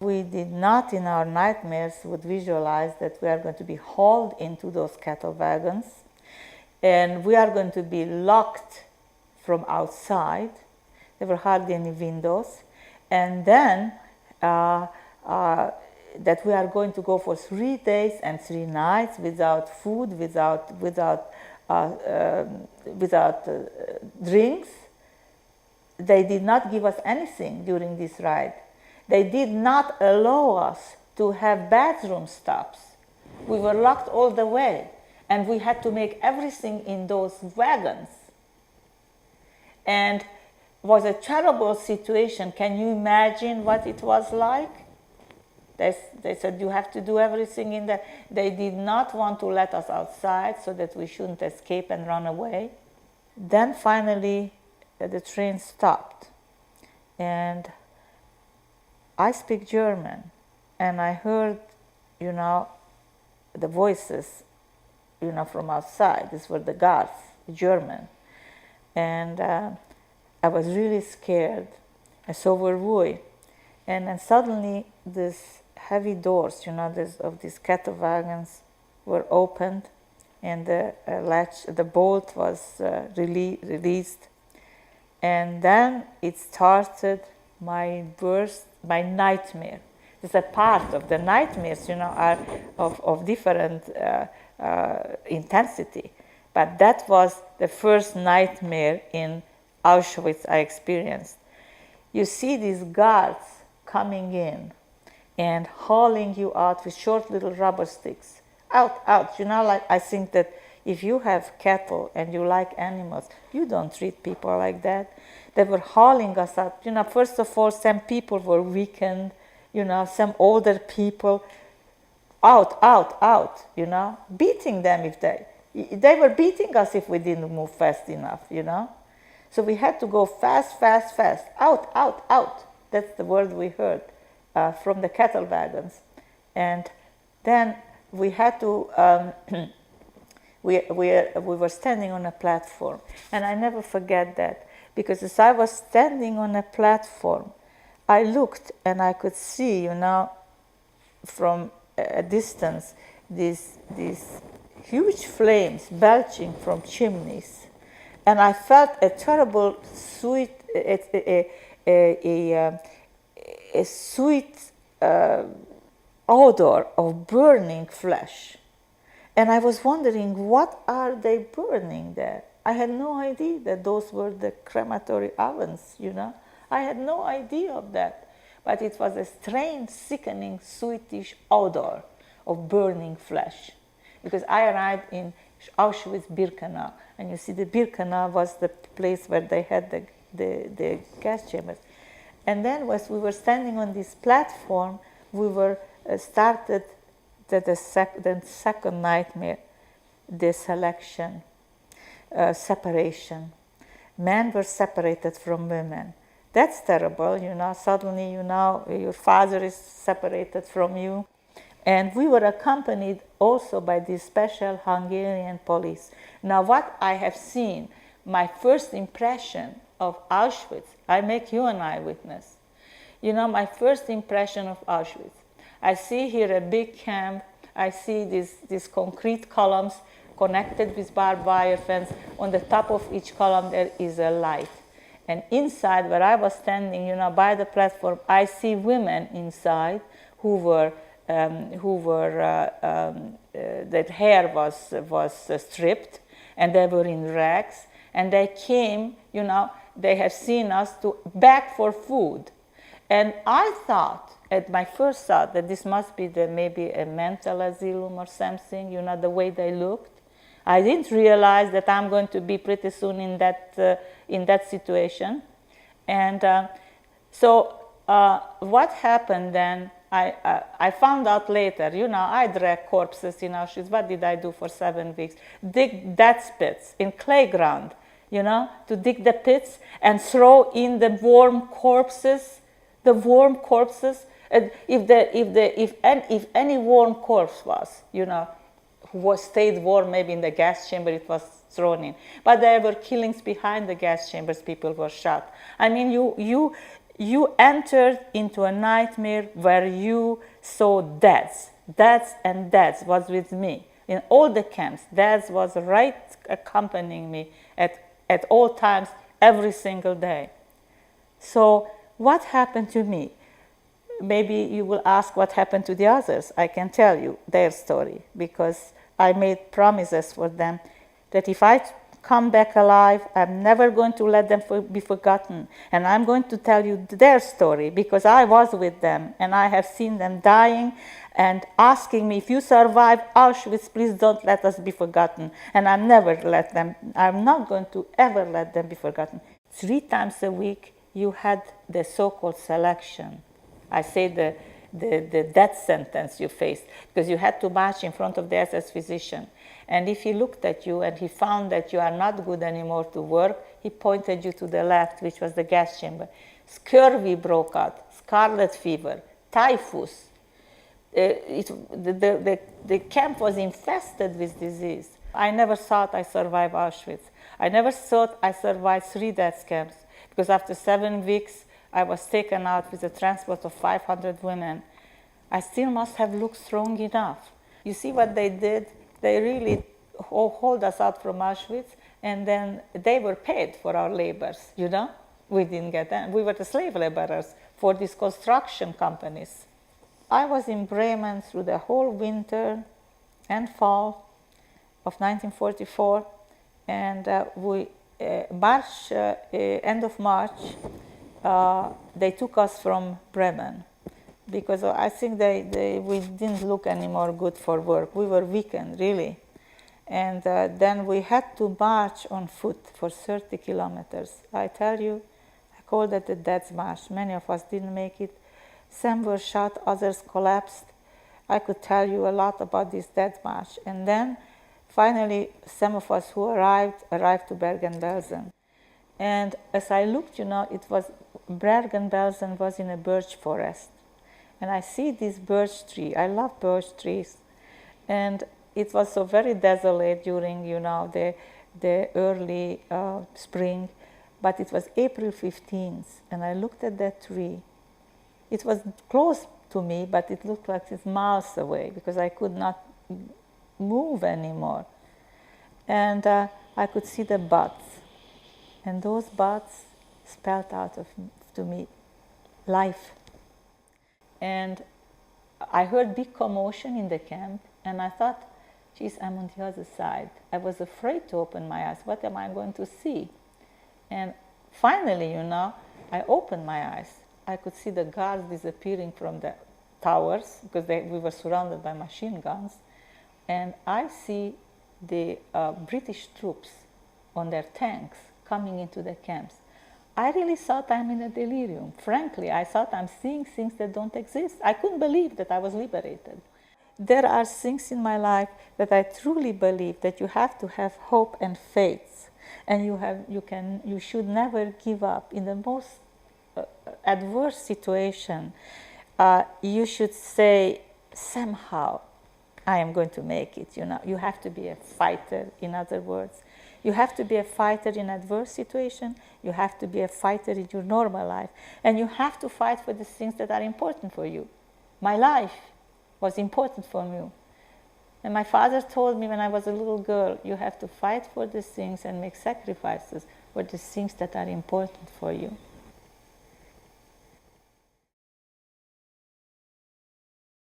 we did not in our nightmares would visualize that we are going to be hauled into those cattle wagons and we are going to be locked from outside. There were hardly any windows. And then that we are going to go for 3 days and 3 nights without food, without drinks. They did not give us anything during this ride. They did not allow us to have bathroom stops. We were locked all the way, and we had to make everything in those wagons. And it was a terrible situation. Can you imagine what it was like? They said, you have to do everything in there. They did not want to let us outside so that we shouldn't escape and run away. Then finally, the train stopped. And I speak German. And I heard, the voices, from outside. These were the guards, German. And I was really scared. And so were we. And then suddenly, these heavy doors, of these cattle wagons were opened, and the bolt was released. And then it started my nightmare. It's a part of the nightmares, are of different intensity. But that was the first nightmare in Auschwitz I experienced. You see these guards coming in and hauling you out with short little rubber sticks. Out. Like I think that if you have cattle and you like animals, you don't treat people like that. They were hauling us out. First of all, some people were weakened, some older people. Out, beating them if they were beating us if we didn't move fast enough, So we had to go fast. Out. That's the word we heard from the cattle wagons. And then we had to, we were standing on a platform. And I never forget that, because as I was standing on a platform, I looked and I could see, from a distance, these huge flames belching from chimneys. And I felt a terrible sweet, a sweet odor of burning flesh. And I was wondering, what are they burning there? I had no idea that those were the crematory ovens, I had no idea of that. But it was a strange, sickening, sweetish odor of burning flesh. Because I arrived in Auschwitz-Birkenau, and you see the Birkenau was the place where they had the gas chambers. And then as we were standing on this platform, we were started the second nightmare, the selection, separation. Men were separated from women. That's terrible, suddenly, your father is separated from you. And we were accompanied also by this special Hungarian police. Now, what I have seen, my first impression of Auschwitz, I make you and I witness. My first impression of Auschwitz. I see here a big camp. I see these concrete columns connected with barbed wire fence. On the top of each column, there is a light. And inside, where I was standing, by the platform, I see women inside who were that hair was stripped, and they were in rags, and they came, they have seen us to beg for food. And I thought, at my first thought, that this must be maybe a mental asylum or something, the way they looked. I didn't realize that I'm going to be pretty soon in that situation. And so what happened then, I found out later, I dragged corpses in Auschwitz. What did I do for 7 weeks? Dig death pits in clay ground, to dig the pits and throw in the warm corpses. And if any warm corpse was, who stayed warm, maybe in the gas chamber, it was thrown in. But there were killings behind the gas chambers. People were shot. I mean, you entered into a nightmare where you saw deaths. Deaths and deaths was with me. In all the camps, death was right accompanying me at all times, every single day. So what happened to me? Maybe you will ask what happened to the others. I can tell you their story, because I made promises for them that if I come back alive, I'm never going to let them be forgotten. And I'm going to tell you their story, because I was with them and I have seen them dying and asking me, if you survive Auschwitz, please don't let us be forgotten. And I'm not going to ever let them be forgotten. 3 times a week, you had the so-called selection. I say the death sentence you faced, because you had to march in front of the SS physician. And if he looked at you and he found that you are not good anymore to work, he pointed you to the left, which was the gas chamber. Scurvy broke out, scarlet fever, typhus. The camp was infested with disease. I never thought I survived Auschwitz. I never thought I survived 3 death camps, because after 7 weeks, I was taken out with a transport of 500 women. I still must have looked strong enough. You see what they did? They really hauled us out from Auschwitz, and then they were paid for our labors, you know? We didn't get them. We were the slave laborers for these construction companies. I was in Bremen through the whole winter and fall of 1944, and end of March, they took us from Bremen, because I think we didn't look anymore good for work. We were weakened, really. And then we had to march on foot for 30 kilometers. I tell you, I called it the Death March. Many of us didn't make it. Some were shot, others collapsed. I could tell you a lot about this Death March. And then, finally, some of us who arrived to Bergen-Belsen. And as I looked, you know, Bergen-Belsen was in a birch forest. And I see this birch tree. I love birch trees. And it was so very desolate during, you know, the early spring. But it was April 15th, and I looked at that tree. It was close to me, but it looked like it's miles away, because I could not move anymore. And I could see the buds. And those buds spelled out to me life. And I heard big commotion in the camp, and I thought, geez, I'm on the other side. I was afraid to open my eyes. What am I going to see? And finally, you know, I opened my eyes. I could see the guards disappearing from the towers, because we were surrounded by machine guns. And I see the British troops on their tanks coming into the camps. I really thought I'm in a delirium. Frankly, I thought I'm seeing things that don't exist. I couldn't believe that I was liberated. There are things in my life that I truly believe that you have to have hope and faith, and you should never give up. In the most adverse situation, you should say, somehow I am going to make it. You know, you have to be a fighter. In other words, you have to be a fighter in adverse situation. You have to be a fighter in your normal life, and you have to fight for the things that are important for you. My life was important for me. And my father told me when I was a little girl, you have to fight for the things and make sacrifices for the things that are important for you.